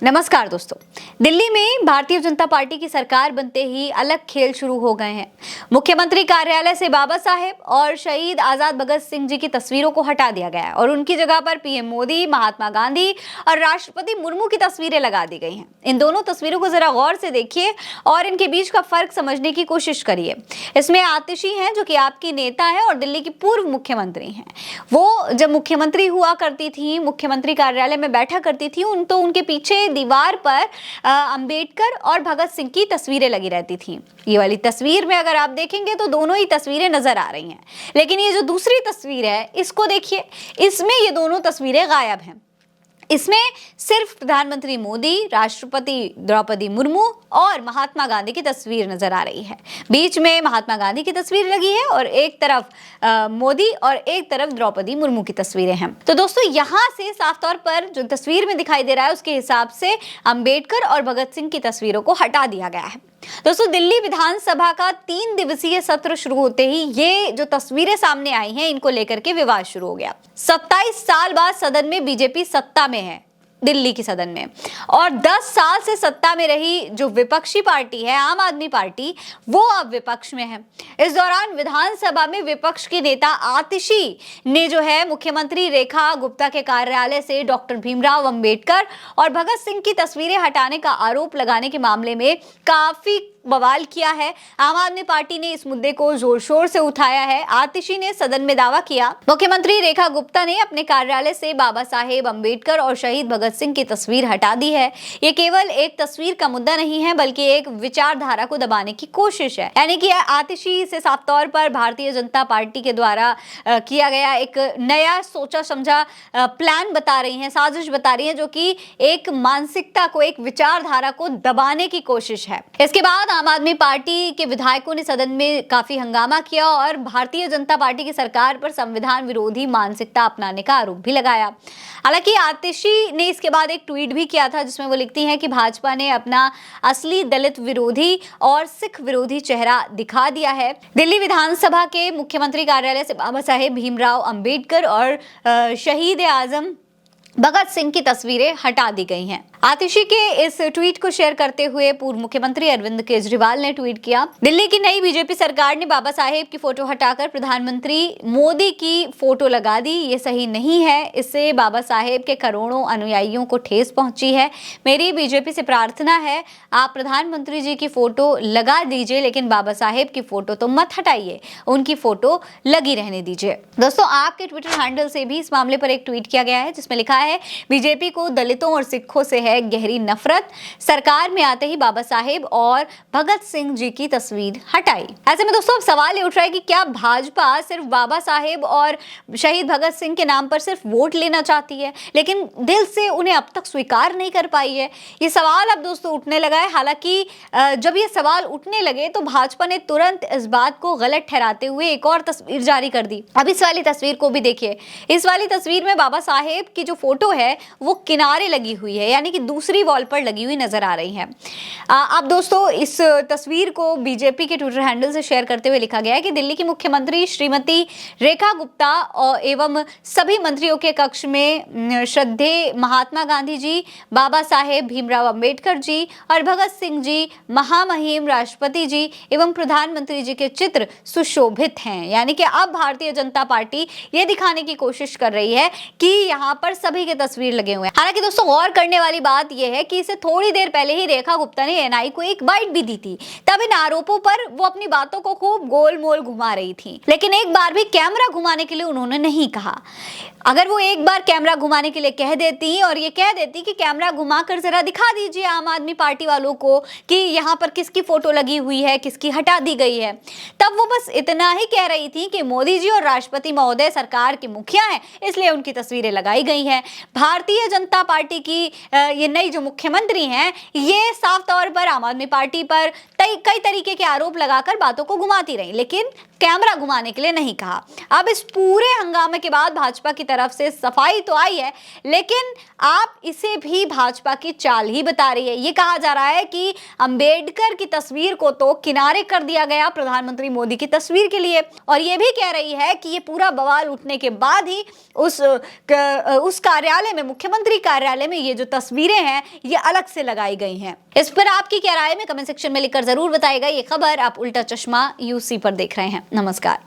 नमस्कार दोस्तों। दिल्ली में भारतीय जनता पार्टी की सरकार बनते ही अलग खेल शुरू हो गए हैं। मुख्यमंत्री कार्यालय से बाबा साहेब और शहीद आजाद भगत सिंह जी की तस्वीरों को हटा दिया गया है और उनकी जगह पर पीएम मोदी, महात्मा गांधी और राष्ट्रपति मुर्मू की तस्वीरें लगा दी गई हैं। इन दोनों तस्वीरों को जरा गौर से देखिए और इनके बीच का फर्क समझने की कोशिश करिए। इसमें आतिशी हैं जो कि आपकी नेता है और दिल्ली की पूर्व मुख्यमंत्री हैं। वो जब मुख्यमंत्री हुआ करती थी, मुख्यमंत्री कार्यालय में बैठा करती थी, तो उनके पीछे दीवार पर अंबेडकर और भगत सिंह की तस्वीरें लगी रहती थी। ये वाली तस्वीर में अगर आप देखेंगे तो दोनों ही तस्वीरें नजर आ रही हैं, लेकिन ये जो दूसरी तस्वीर है इसको देखिए, इसमें ये दोनों तस्वीरें गायब हैं। इसमें सिर्फ प्रधानमंत्री मोदी, राष्ट्रपति द्रौपदी मुर्मू और महात्मा गांधी की तस्वीर नजर आ रही है। बीच में महात्मा गांधी की तस्वीर लगी है और एक तरफ मोदी और एक तरफ द्रौपदी मुर्मू की तस्वीरें हैं। तो दोस्तों, यहाँ से साफ तौर पर जो तस्वीर में दिखाई दे रहा है उसके हिसाब से अंबेडकर और भगत सिंह की तस्वीरों को हटा दिया गया है। दोस्तों, दिल्ली विधानसभा का 3 दिवसीय सत्र शुरू होते ही ये जो तस्वीरें सामने आई हैं, इनको लेकर के विवाद शुरू हो गया। 27 साल बाद सदन में बीजेपी सत्ता में है, दिल्ली की सदन में, और 10 साल से सत्ता में रही जो विपक्षी पार्टी है, आम आदमी पार्टी, वो अब विपक्ष में है। इस दौरान विधानसभा में विपक्ष के नेता आतिशी ने जो है मुख्यमंत्री रेखा गुप्ता के कार्यालय से डॉक्टर भीमराव अंबेडकर और भगत सिंह की तस्वीरें हटाने का आरोप लगाने के मामले में काफी बवाल किया है। आम आदमी पार्टी ने इस मुद्दे को जोर शोर से उठाया है। आतिशी ने सदन में दावा किया, मुख्यमंत्री रेखा गुप्ता ने अपने कार्यालय से बाबा साहेब अंबेडकर और शहीद भगत सिंह की तस्वीर हटा दी है। ये केवल एक तस्वीर का मुद्दा नहीं है, बल्कि एक विचारधारा को दबाने की कोशिश है। यानी कि आतिशी से साफ तौर पर भारतीय जनता पार्टी के द्वारा किया गया एक नया सोचा समझा प्लान बता रही है, साजिश बता रही है, जो कि एक मानसिकता को, एक विचारधारा को दबाने की कोशिश है। इसके बाद आम आदमी पार्टी के विधायकों ने सदन में काफी हंगामा किया और भारतीय जनता पार्टी की सरकार पर संविधान विरोधी मानसिकता अपनाने का आरोप भी लगाया। हालांकि आतिशी ने इसके बाद एक ट्वीट भी किया था जिसमें वो लिखती हैं कि भाजपा ने अपना असली दलित विरोधी और सिख विरोधी चेहरा दिखा दिया है। दिल्ली विधानसभा के मुख्यमंत्री कार्यालय से बाबा साहेब भीमराव अंबेडकर और शहीद आजम भगत सिंह की तस्वीरें हटा दी गई हैं। आतिशी के इस ट्वीट को शेयर करते हुए पूर्व मुख्यमंत्री अरविंद केजरीवाल ने ट्वीट किया, दिल्ली की नई बीजेपी सरकार ने बाबा साहेब की फोटो हटाकर प्रधानमंत्री मोदी की फोटो लगा दी। ये सही नहीं है, इससे बाबा साहेब के करोड़ों अनुयायियों को ठेस पहुंची है। मेरी बीजेपी से प्रार्थना है, आप प्रधानमंत्री जी की फोटो लगा दीजिए, लेकिन बाबा साहेब की फोटो तो मत हटाइए, उनकी फोटो लगी रहने दीजिए। दोस्तों, आपके ट्विटर हैंडल से भी इस मामले पर एक ट्वीट किया गया है जिसमें लिखा है, बीजेपी को दलितों और सिखों से है गहरी नफरत, सरकार में आते ही बाबा साहेब और भगत सिंह जी की तस्वीर हटाई। ऐसे में दोस्तों, अब सवाल ये उठ रहा है कि क्या भाजपा सिर्फ बाबा साहेब और शहीद भगत सिंह के नाम पर सिर्फ वोट लेना चाहती है, लेकिन दिल से उन्हें अब तक स्वीकार नहीं कर पाई है? ये सवाल अब दोस्तों उठने लगा है। हालांकि जब ये सवाल उठने लगे तो भाजपा ने तुरंत इस बात को गलत ठहराते हुए एक और तस्वीर जारी कर दी। अब इस वाली तस्वीर को भी देखिए। इस वाली तस्वीर में बाबा साहेब की जो फोटो है वो किनारे लगी हुई है, यानी कि दूसरी वॉल पर लगी हुई नजर आ रही है। अब दोस्तों, इस तस्वीर को बीजेपी के ट्विटर हैंडल से शेयर करते हुए लिखा गया है कि दिल्ली की मुख्यमंत्री श्रीमती रेखा गुप्ता एवं सभी मंत्रियों के कक्ष में श्रद्धेय महात्मा गांधी जी, बाबा साहेब भीमराव अंबेडकर जी और भगत सिंह जी, महामहिम राष्ट्रपति जी एवं प्रधानमंत्री जी के चित्र सुशोभित हैं। यानी कि अब भारतीय जनता पार्टी ये दिखाने की कोशिश कर रही है कि यहाँ पर सभी के तस्वीर लगे हुए हैं। हालांकि दोस्तों, गौर करने वाली बात यह है कि इसे थोड़ी देर पहले ही रेखा गुप्ता ने एनआई को एक बाइट भी दी थी। तब इन आरोपों पर वो अपनी बातों को खूब गोल मोल घुमा रही थी, लेकिन एक बार भी कैमरा घुमाने के लिए उन्होंने नहीं कहा। अगर वो एक बार कैमरा घुमाने के लिए कह देती और ये कह देती कि कैमरा घुमाकर जरा दिखा दीजिए आम आदमी पार्टी वालों को कि यहाँ पर किसकी फोटो लगी हुई है, किसकी हटा दी गई है, तब वो बस इतना ही कह रही थी कि मोदी जी और राष्ट्रपति महोदय सरकार के मुखिया हैं, इसलिए उनकी तस्वीरें लगाई गई हैं। भारतीय जनता पार्टी की ये नई जो मुख्यमंत्री हैं, ये साफ तौर पर आम आदमी पार्टी पर कई तरीके के आरोप लगाकर बातों को घुमाती रही, लेकिन कैमरा घुमाने के लिए नहीं कहा। अब इस पूरे हंगामे के बाद भाजपा की तरफ से सफाई तो आई है, लेकिन आप इसे भी भाजपा की चाल ही बता रही है। ये कहा जा रहा है कि अंबेडकर की तस्वीर को तो किनारे कर दिया गया प्रधानमंत्री मोदी की तस्वीर के लिए, और ये भी कह रही है कि ये पूरा बवाल उठने के बाद ही उस कार्यालय में, मुख्यमंत्री कार्यालय में ये जो तस्वीरें हैं ये अलग से लगाई गई हैं। इस पर आपकी क्या राय है, कमेंट सेक्शन में लिखकर जरूर बताइएगा। ये खबर आप उल्टा चश्मा यूसी पर देख रहे हैं। नमस्कार।